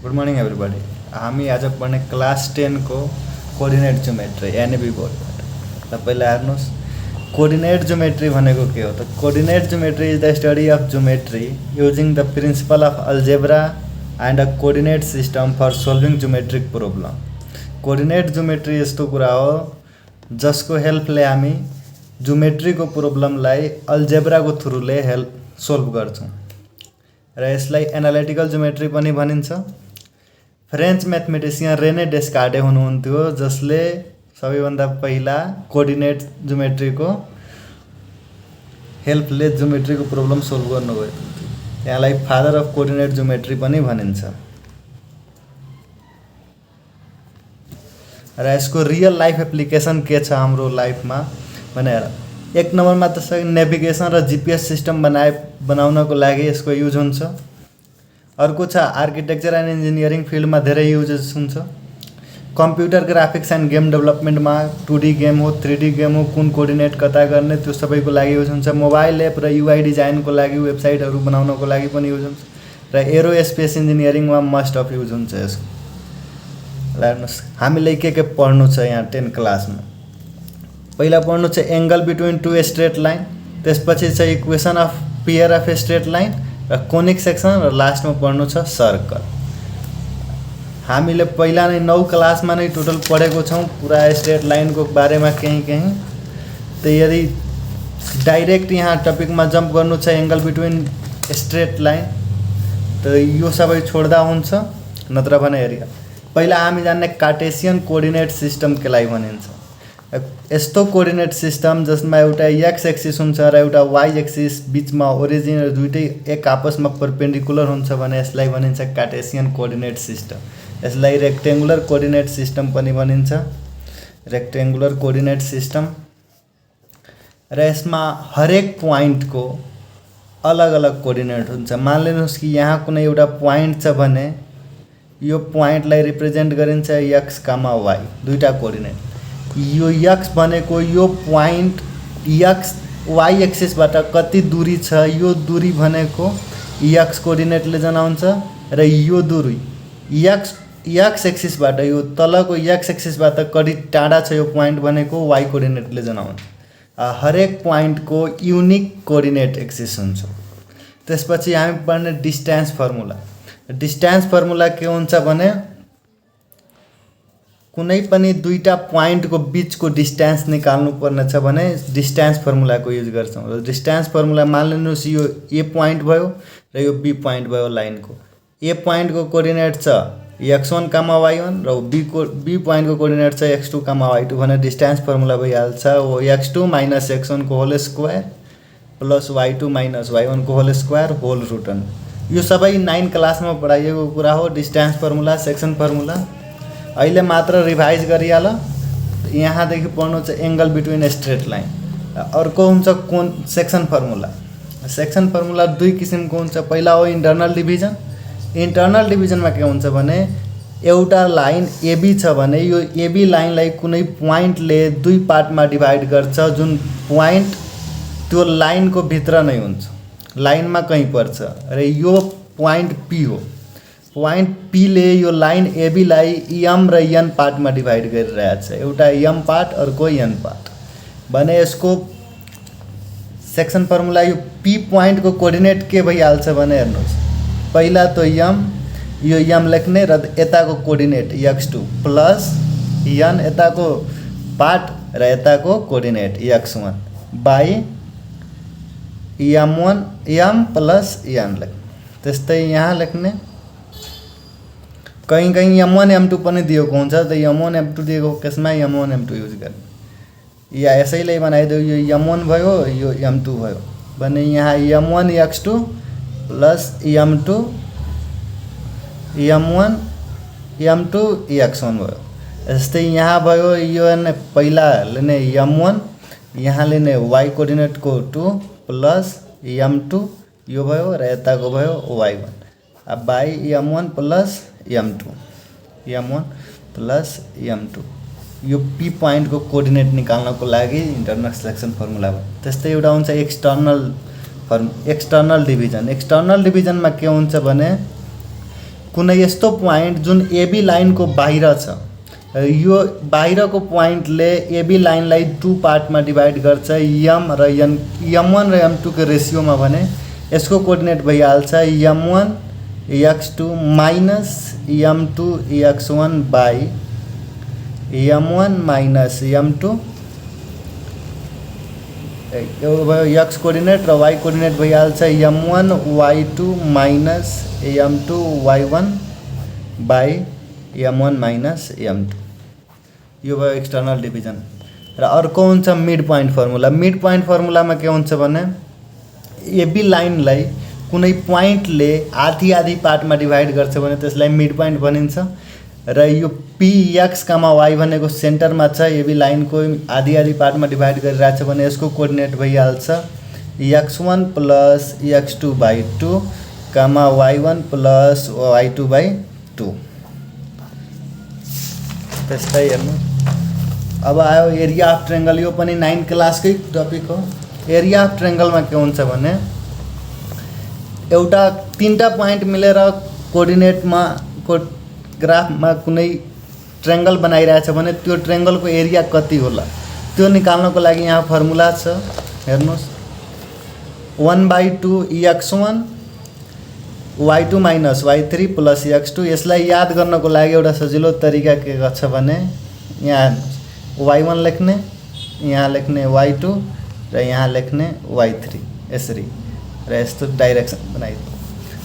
Good morning everybody. हामी आज पढ्ने क्लास 10 को कोअर्डिनेट ज्योमेट्री एनएबी बोर्डबाट। तपाईँले हेर्नुहोस् कोअर्डिनेट ज्योमेट्री भनेको के हो त? Coordinate geometry is the study of geometry using the principle of algebra and a coordinate system for solving geometric problem. Coordinate geometry यस्तो कुरा हो जसको हेल्पले हामी ज्योमेट्रीको प्रोब्लमलाई अल्जेब्राको थ्रुले सोल्भ गर्छौँ र यसलाई एनालिटिकल ज्योमेट्री पनि भनिन्छ। फ्रेन्च म्याथमेटिसियन रेने डेस्कार्टे हुनुहुन्थ्यो जसले सबैभन्दा पहिला कोअर्डिनेट ज्योमेट्रीको हेल्पले ज्योमेट्रीको प्रोब्लम सोल्भ गर्नुभयो। यहाँलाई फादर अफ कोअर्डिनेट ज्योमेट्री पनि भनिन्छ र यसको रियल लाइफ एप्लिकेसन के छ हाम्रो लाइफमा भनेर एक नम्बरमा त नेभिगेसन र जीपीएस सिस्टम बनाउनको लागि यसको युज हुन्छ। अर्को छ आर्किटेक्चर एन्ड इन्जिनियरिङ फिल्डमा धेरै युजेस हुन्छ। कम्प्युटर ग्राफिक्स एन्ड गेम डेभलपमेन्टमा 2D गेम हो 3D गेम हो कुन कोअर्डिनेट कता गर्ने त्यो सबैको लागि युज हुन्छ। मोबाइल एप र युआई डिजाइनको लागि वेबसाइटहरू बनाउनको लागि पनि युज हुन्छ र एरोस्पेस इन्जिनियरिङमा मस्ट अफ युज हुन्छ यसको। हेर्नुहोस् हामीले के पढ्नु छ यहाँ 10 क्लासमा। पहिला पढ्नु छ angle between two straight line, त्यसपछि छ equation of pair of straight line र कोनिक सेक्सन र लास्टमा पढ्नु छ सर्कल। हामीले पहिला नै 9 क्लासमा नै टोटल पढेको छौँ पुरा स्ट्रेट लाइनको बारेमा कहीं। तो यदि डाइरेक्ट यहाँ टपिकमा जम्प गर्नु छ एंगल बिट्विन स्ट्रेट लाइन तो यो सबै छोड्दा हुन्छ, नत्र भने हेरिया पहिला हामी जान्ने कार्टेसियन कोअर्डिनेट सिस्टम केलाई भनिन्छ। यस्तो कोअर्डिनेट सिस्टम जसमा एउटा एक्स एक्सिस हुन्छ र एउटा वाई एक्सिस बिचमा ओरिजिन र दुईटै एक आपसमा परपेन्डिकुलर हुन्छ भने यसलाई भनिन्छ कार्टेसियन कोअर्डिनेट सिस्टम। यसलाई रेक्टेंगुलर कोअर्डिनेट सिस्टम पनि भनिन्छ, रेक्टेंगुलर कोअर्डिनेट सिस्टम। र यसमा हरेक पोइन्टको अलग अलग कोअर्डिनेट हुन्छ। मान लिनुहोस् कि यहाँ कुनै एउटा पोइन्ट छ भने यो पोइन्टलाई रिप्रेजेन्ट गरिन्छ एक्स कामा वाई दुईटा कोअर्डिनेट। यो एक्स भनेको यो पोइन्ट एक्स वाई एक्सिसबाट कति दूरी छ यो दूरी भनेको एक्स कोअर्डिनेटले जनाउँछ र यो दूरी एक्स एक्सिसबाट यो तलको एक्स एक्सिसबाट कति टाढा छ यो पोइन्ट भनेको वाई कोअर्डिनेटले जनाउँछ। हरेक पोइन्टको युनिक कोअर्डिनेट एक्सिस हुन्छ। त्यसपछि हामी पढ्ने डिस्टेन्स फर्मुला। डिस्टेन्स फर्मुला के हुन्छ भने कुनै पनि दुईटा पोइन्टको बीचको डिस्टेन्स निकाल्नु पर्ने छ भने डिस्टेन्स फर्मुलाको युज गर्छौँ। र डिस्टेन्स फर्मुला मान लिनुहोस् यो ए पोइन्ट भयो र यो बी पोइन्ट भयो लाइनको। ए पोइन्टको कोअर्डिनेट छ x1 कामा y1 र बी पोइन्टको कोअर्डिनेट छ x2 कामा y2 भने डिस्टेन्स फर्मुला भइहाल्छ हो x2 माइनस x1 को whole square plus y2 minus y1 को होल स्क्वायर होल रुटन। यो सबै 9 क्लासमा पढाइएको कुरा हो। डिस्टेन्स फर्मुला सेक्सन फर्मुला अहिले मात्र रिभाइज गरिहाल। यहाँदेखि पढ्नु छ एंगल बिट्विन स्ट्रेट लाइन। अर्को हुन्छ कोन सेक्सन फर्मुला। सेक्सन फर्मुला दुई किसिमको हुन्छ। पहिला हो इन्टर्नल डिभिजन। इन्टर्नल डिभिजनमा के हुन्छ भने एउटा लाइन एबी छ भने यो एबी लाइनलाई कुनै पोइन्टले दुई पार्टमा डिभाइड गर्छ जुन पोइन्ट त्यो लाइनको भित्र नै हुन्छ, लाइनमा कहीँ पर्छ र यो पोइन्ट पी हो। पोइन्ट पी ले यो लाइन एबीलाई एम र एन पार्टमा डिभाइड गरिरहेको छ, एउटा एम पार्ट अर्को एन पार्ट भने यसको सेक्सन फर्मुला यो पी पोइन्टको कोअर्डिनेट के भइहाल्छ भने हेर्नुहोस् पहिला त यो एम लेख्ने र यताको कोअर्डिनेट x2 प्लस एन यताको पार्ट र यताको coordinate x1 by m1 m plus n लेख्ने। त्यस्तै यहाँ लेख्ने कहीं m1 m2 पनि दिएको हुन्छ त m1 m2 दिएको केसमा m1 m2 युज गर्ने या यसैले बनाइदियो यो m1 भयो यो m2 भयो भने यहाँ m1 x2 plus m2 m1 m2 x1 भयो। यस्तै यहाँ भयो यो पहिला लिने m1 यहाँ लिने y कोअर्डिनेटको 2 प्लस m2 यो भयो र यताको भयो y1 अब by m1 plus m1 plus m2 यो पी पोइन्टको कोअर्डिनेट निकाल्नको लागि इन्टर्नल सेक्सन फर्मुला भयो। त्यस्तै एउटा हुन्छ एक्सटर्नल डिभिजन। एक्सटर्नल डिभिजनमा के हुन्छ भने कुनै यस्तो पोइन्ट जुन एबी लाइनको बाहिर छ, यो बाहिरको पोइन्टले एबी लाइनलाई 2 पार्टमा डिभाइड गर्छ, एम र एन, m1 र m2 को रेसियोमा भने यसको कोअर्डिनेट भइहाल्छ m1 x2 minus m2 x1 by m1 minus m2 x coordinate र y कोअर्डिनेट भइहाल्छ m1 y2 minus m2 y1 by m1 minus m2। यो भयो एक्सटर्नल डिभिजन। र अर्को हुन्छ mid point formula. Mid point फर्मुलामा के हुन्छ भने एबी लाइनलाई कुनै पोइन्टले आधी आधी पार्टमा डिभाइड गर्छ भने त्यसलाई मिड पोइन्ट भनिन्छ। र यो पी एक्स कामा वाई भनेको सेन्टरमा छ, एबी लाइनको आधी आधी पार्टमा डिभाइड गरिरहेछ भने यसको कोअर्डिनेट भइहाल्छ x1 plus x2 by 2 comma y1 plus y2 by 2। त्यस्तै हेर्नु। अब आयो एरिया अफ ट्रायंगल। यो पनि 9 क्लासकै टपिक हो। एरिया अफ ट्रायंगलमा के हुन्छ भने एउटा 3टा पोइन्ट मिलेर कोअर्डिनेटमा ग्राफमा कुनै ट्रायंगल बनाइरहेछ भने त्यो ट्रायंगलको एरिया कति होला त्यो निकाल्नको लागि यहाँ फर्मुला छ। हेर्नुस् 1/2 x1 y2 minus y3 plus x2। यसलाई याद गर्नको लागि एउटा सजिलो तरिका के गर्छ भने यहाँ y1 लेख्ने, यहाँ लेख्ने y2 र यहाँ लेख्ने y3 यसरी र यस्तो डाइरेक्सन बनाइदिनु।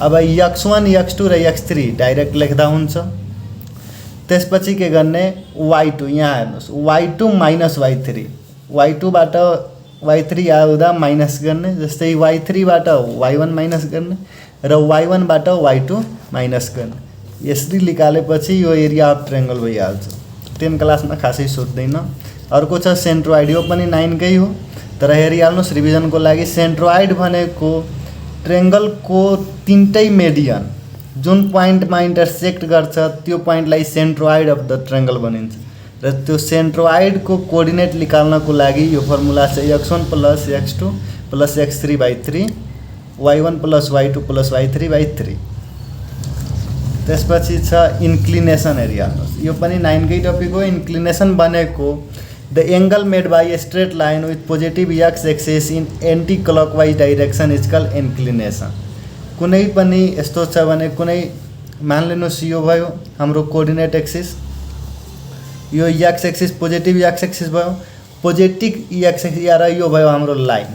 अब x1 x2 र x3 डाइरेक्ट लेख्दा हुन्छ। त्यसपछि के गर्ने y2 यहाँ हेर्नुस् y2 माइनस y3, y2 बाट y3 आउँदा माइनस गर्ने, जस्तै y3 बाट y1 माइनस गर्ने र y1 बाट y2 माइनस गर्ने। यसरी निकालेपछि यो एरिया अफ ट्रायंगल भइहाल्छ। 10 क्लासमा खासै सोध्दैन। अर्को छ सेन्ट्रोइड। यो पनि 9 कै हो तर हेरिहाल्नुस् रिभिजनको लागि। सेन्ट्रोइड भनेको ट्रायंगलको 3टै मेडियन जुन पोइन्टमा इन्टरसेक्ट गर्छ त्यो पोइन्टलाई सेन्ट्रोइड अफ द ट्रायंगल भनिन्छ। र त्यो सेन्ट्रोइडको कोअर्डिनेट निकाल्नको लागि यो फर्मुला छ x1 plus x2 plus x3 by 3 y1 plus y2 plus y3 by 3। त्यसपछि छ इन्क्लिनेसन। एरिया यो पनि 9 कै टपिक हो। इन्क्लिनेसन भनेको the angle made by a straight line with positive x axis in anticlockwise direction is called inclination. कुनै पनि यस्तो छ भने कुनै मान लिनुहोस् यो भयो हाम्रो कोअर्डिनेट एक्सिस, यो x axis positive x axis भयो, पोजिटिभ x एक्सिस र यो भयो हाम्रो लाइन।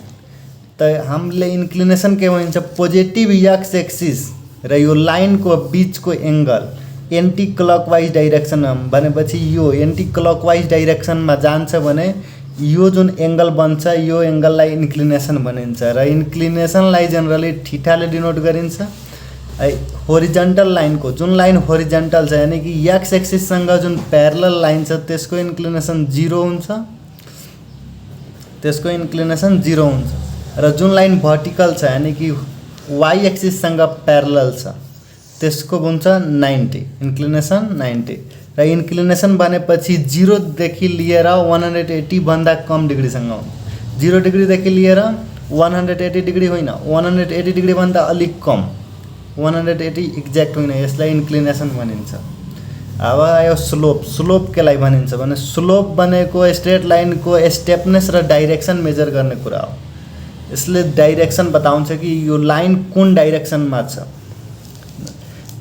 त हामीले इन्क्लिनेसन के भन्छ पोजिटिभ x एक्सिस र यो लाइनको बीचको एंगल एंटी क्लकवाइज डाइरेक्सन भनेपछि यो एंटी क्लकवाइज डाइरेक्सनमा जान्छ भने यो जुन एंगल बन्छ यो एंगललाई इन्क्लिनेसन भनिन्छ। र इन्क्लिनेसनलाई जनरली थीटाले डिनोट गरिन्छ। होरिजेंटल लाइनको जुन लाइन होरिजेंटल छ यानी कि x एक्सिससँग जुन प्यारलल लाइन छ त्यसको इन्क्लिनेसन 0 हुन्छ, त्यसको इन्क्लिनेसन 0 हुन्छ। र जुन लाइन भर्टिकल छ यानी कि y एक्सिससँग प्यारलल छ त्यसको हुन्छ 90, इन्क्लिनेसन 90। र इन्क्लिनेसन भनेपछि 0 देखि लिएर 180 भन्दा कम डिग्रीसँग हुन्छ। 0 डिग्रीदेखि लिएर 180 डिग्री होइन, 180 डिग्री भन्दा अलिक कम, 180 एक्ज्याक्ट होइन, यसलाई इन्क्लिनेसन भनिन्छ। अब आयो स्लोप। स्लोप केलाई भनिन्छ भने स्लोप भनेको स्ट्रेट लाइनको स्टेपनेस र डाइरेक्सन मेजर गर्ने कुरा हो। यसले डाइरेक्सन बताउँछ कि यो लाइन कुन डाइरेक्सनमा छ।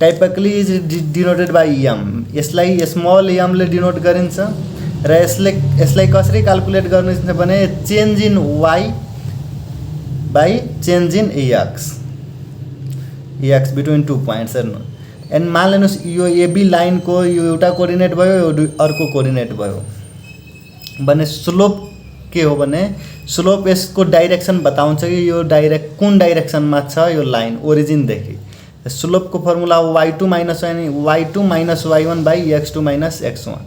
Typically is denoted by m। यसलाई स्मल m ले डिनोट गरिन्छ। र यसलाई कसरी क्याल्कुलेट गर्नुहुन्छ भने change in y by change in x between 2 points. हेर्नु एन्ड मान लिनुहोस् यो एबी लाइनको यो एउटा कोअर्डिनेट भयो, यो अर्को कोअर्डिनेट भयो भने स्लोप के हो भने स्लोप यसको डाइरेक्सन बताउँछ कि यो कुन डाइरेक्सनमा छ यो लाइन ओरिजिनदेखि। स्लोप को फर्मुला हो y2 minus y2 minus y1 by x2 minus x1।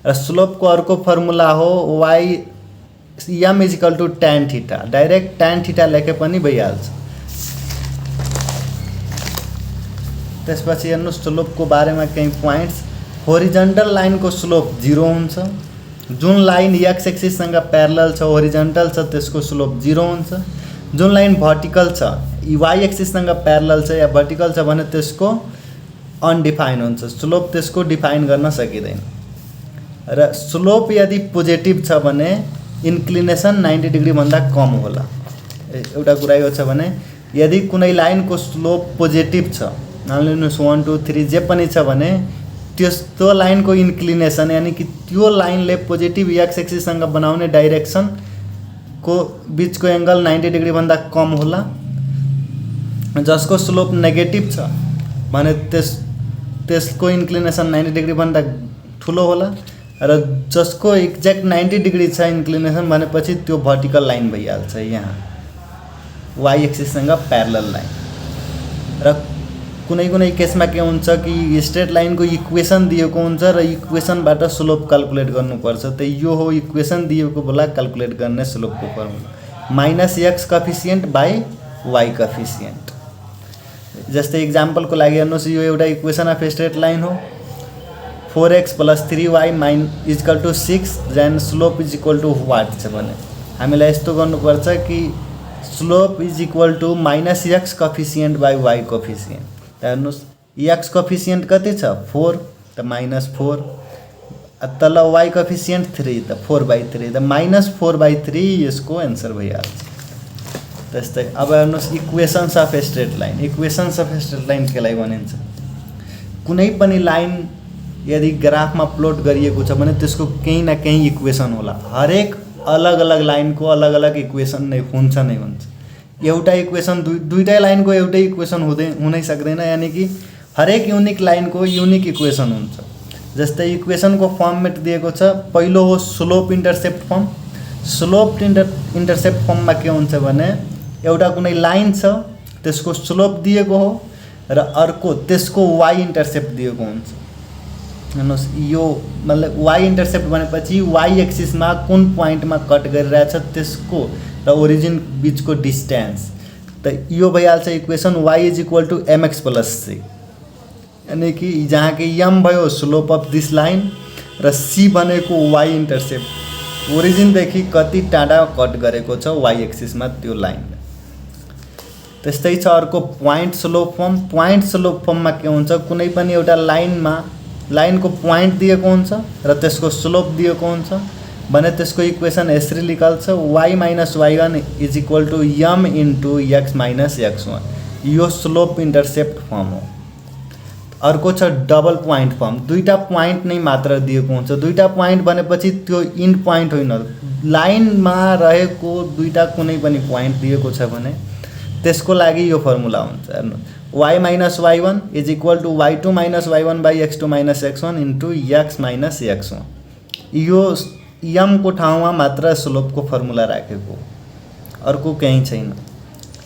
र स्लोप को अर्को फर्मुला हो m is equal to tan theta. Direct tan theta लेखे पनि भइहाल्छ। त्यसपछि हेर्नुस् स्लोपको बारेमा केही पोइन्ट्स। होरिजेंटल लाइनको स्लोप 0 हुन्छ। जुन लाइन x एक्सिससँग प्यारलल छ होरिजेंटल छ त्यसको स्लोप 0 हुन्छ। जुन लाइन भर्टिकल छ y एक्सिससँग प्यारलल छ या भर्टिकल छ भने त्यसको अनडिफाइन हुन्छ, स्लोप त्यसको डिफाइन गर्न सकिँदैन। र स्लोप यदि पोजिटिभ छ भने इन्क्लिनेसन 90 डिग्री भन्दा कम होला। एउटा कुरा यो छ भने यदि कुनै लाइनको स्लोप पोजिटिभ छ, मानिलिनुहोस् 1 2 3 जे पनि छ भने त्यो लाइनको इन्क्लिनेसन यानि कि त्यो लाइनले पोजिटिभ एक्स एक्सिससँग बनाउने डाइरेक्सनको बिचको एङ्गल 90 डिग्री भन्दा कम होला। जसको स्लोप नेगेटिभ छ भने त्यसको इन्क्लिनेसन 90 डिग्री भन्दा ठुलो होला। र जसको एक्ज्याक्ट 90 डिग्री छ इन्क्लिनेसन भनेपछि त्यो भर्टिकल लाइन भइहाल्छ यहाँ वाई एक्सिससँग प्यारलल लाइन। र कुनै कुनै केसमा के हुन्छ कि स्ट्रेट लाइनको इक्वेसन दिएको हुन्छ र इक्वेसनबाट स्लोप क्याल्कुलेट गर्नुपर्छ। त यो हो इक्वेसन दिएको बेला क्याल्कुलेट गर्ने स्लोपको formula -x coefficient by y coefficient. जस्तै इक्जाम्पलको लागि हेर्नुहोस्, यो एउटा इक्वेसन अफ स्ट्रेट लाइन हो। 4x + 3y = 6 then slope = what छ भने हामीलाई यस्तो गर्नुपर्छ कि slope = -x coefficient by y coefficient. त हेर्नुहोस् x कोएफिसिएन्ट कति छ 4 त -4, तल y कोएफिसिएन्ट 3 त 4/3 त -4/3 यसको एन्सर भइहाल्छ। त्यस्तै अब हेर्नुहोस् equations of straight line. Equations of straight line केलाई भनिन्छ? कुनै पनि लाइन यदि ग्राफमा प्लोट गरिएको छ भने त्यसको केही न केही इक्वेसन होला। हरेक अलग अलग लाइनको अलग अलग इक्वेसन नै हुन्छ नै हुन्छ। एउटा इक्वेसन दुईटै लाइनको एउटै इक्वेसन हुनै सक्दैन, यानि कि हरेक युनिक लाइनको युनिक इक्वेसन हुन्छ। जस्तै इक्वेसनको फर्मेट दिएको छ, पहिलो हो slope intercept form. Slope intercept फर्ममा के हुन्छ भने एउटा कुनै लाइन छ त्यसको स्लोप दिएको हो र अर्को त्यसको वाई इन्टरसेप्ट दिएको हुन्छ। हेर्नुहोस् यो मतलब वाई इन्टरसेप्ट भनेपछि वाई एक्सिसमा कुन पोइन्टमा कट गरिरहेछ त्यसको र ओरिजिन बिचको डिस्टेन्स। त यो भइहाल्छ इक्वेसन y = mx + c, यानी कि जहाँ कि m भयो स्लोप अफ दिस लाइन र c भनेको y इन्टरसेप्ट ओरिजिनदेखि कति टाढा कट गरेको छ y एक्सिसमा त्यो लाइन। त्यस्तै छ अर्को point slope form. Point slope फर्ममा के हुन्छ, कुनै पनि एउटा लाइनको पोइन्ट दिएको हुन्छ र त्यसको स्लोप दिएको हुन्छ भने त्यसको इक्वेसन यसरी निकाल्छ y - y1 = m × x - x1। यो स्लोप इन्टरसेप्ट फर्म हो। अर्को छ डबल पोइन्ट फर्म। दुईटा पोइन्ट नै मात्र दिएको हुन्छ। दुईटा पोइन्ट भनेपछि त्यो इन्ड पोइन्ट होइन, लाइनमा रहेको दुईटा कुनै पनि पोइन्ट दिएको छ भने त्यसको लागि यो फर्मुला हुन्छ। हेर्नु y - y1 = y2 - y1/x2 - x1 × x - x1। यो m को ठाउँमा मात्र स्लोपको फर्मुला राखेको, अर्को केही छैन।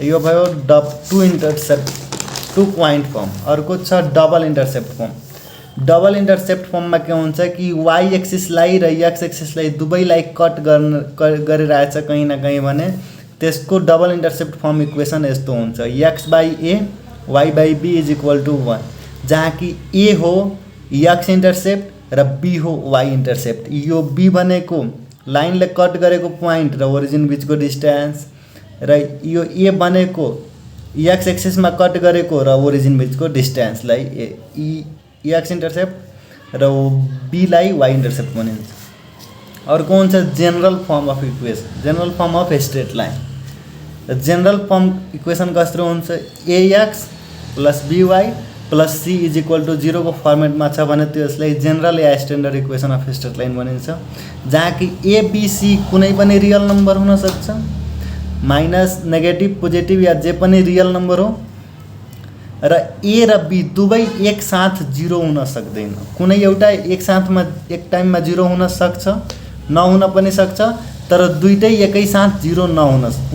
यो भयो टु पोइन्ट फर्म। अर्को छ double intercept form. Double intercept फर्ममा के हुन्छ कि y एक्सिसलाई र x एक्सिसलाई दुवैलाई कट गरिरहेछ कहीँ न कहीँ भने त्यसको डबल इन्टरसेप्ट फर्म इक्वेसन यस्तो हुन्छ x/a y/b = 1, जहाँ कि a हो x इन्टरसेप्ट र b हो y इन्टरसेप्ट। यो b भनेको लाइनले कट गरेको पोइन्ट र ओरिजिन बिचको डिस्टेन्स र यो a भनेको x एक्सिसमा कट गरेको र ओरिजिन बिचको डिस्टेन्सलाई x इन्टरसेप्ट र b लाई y इन्टरसेप्ट भनिन्छ। अर्को हुन्छ general form of equation, general form of straight line. General form equation कस्तो हुन्छ, ax + by + c = 0 को फर्मेटमा छ भने त्यसलाई general yeah standard equation of straight line भनिन्छ। जहाँ कि a b c कुनै पनि रियल नम्बर हुन सक्छ, माइनस नेगेटिभ पोजिटिभ या जे पनि रियल नम्बर हो, र a र b दुवै एक साथ 0 हुन सक्दैन। कुनै एउटा एक साथमा एक टाइममा 0 हुन सक्छ, नहुन पनि सक्छ, तर दुईटै एकै साथ 0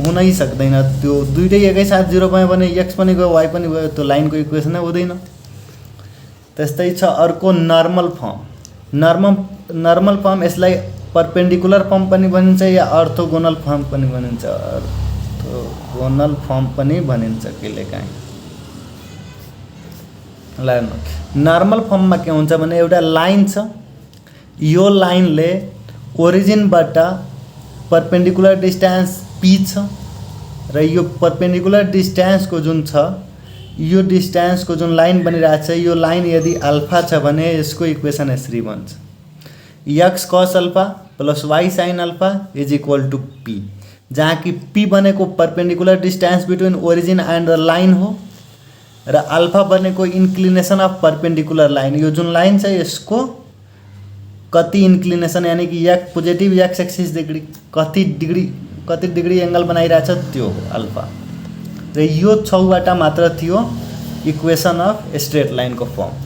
हुनै सक्दैन। त्यो दुईटै एकै साथ 0 भयो भने x पनि गयो y पनि गयो, त्यो लाइनको इक्वेसनै हुँदैन। त्यस्तै छ अर्को नर्मल फर्म। नर्मल फर्म यसलाई परपेन्डिकुलर फर्म पनि भनिन्छ या अर्थोगोनल फर्म पनि भनिन्छ। अर्थोगोनल फर्म पनि भनिन्छ कहिलेकाहीँ। ल नर्मल फर्ममा के हुन्छ भने एउटा लाइन छ, यो लाइनले ओरिजिनबाट परपेन्डिकुलर डिस्टेन्स p छ र यो परपेन्डिकुलर डिस्टेन्सको जुन छ यो डिस्टेंसको जुन लाइन बनिरहेको छ यो लाइन यदि अल्फा छ भने यसको इक्वेसन यसरी बन्छ x cos alpha plus y sin alpha is equal to p, जहाँ कि p बनेको perpendicular distance between origin and the line हो र अल्फा बनेको इंक्लिनेशन अफ परपेंडिकुलर लाइन। यो जुन लाइन छ यसको कति इंक्लिनेशन यानी कि पोजिटिभ एक्स एक्सिस डिग्री कति डिग्री एंगल बनाइरहेछ त्यो हो अल्फा। र यो 6 वटा मात्र थियो इक्वेसन अफ स्ट्रेट लाइन को फर्म।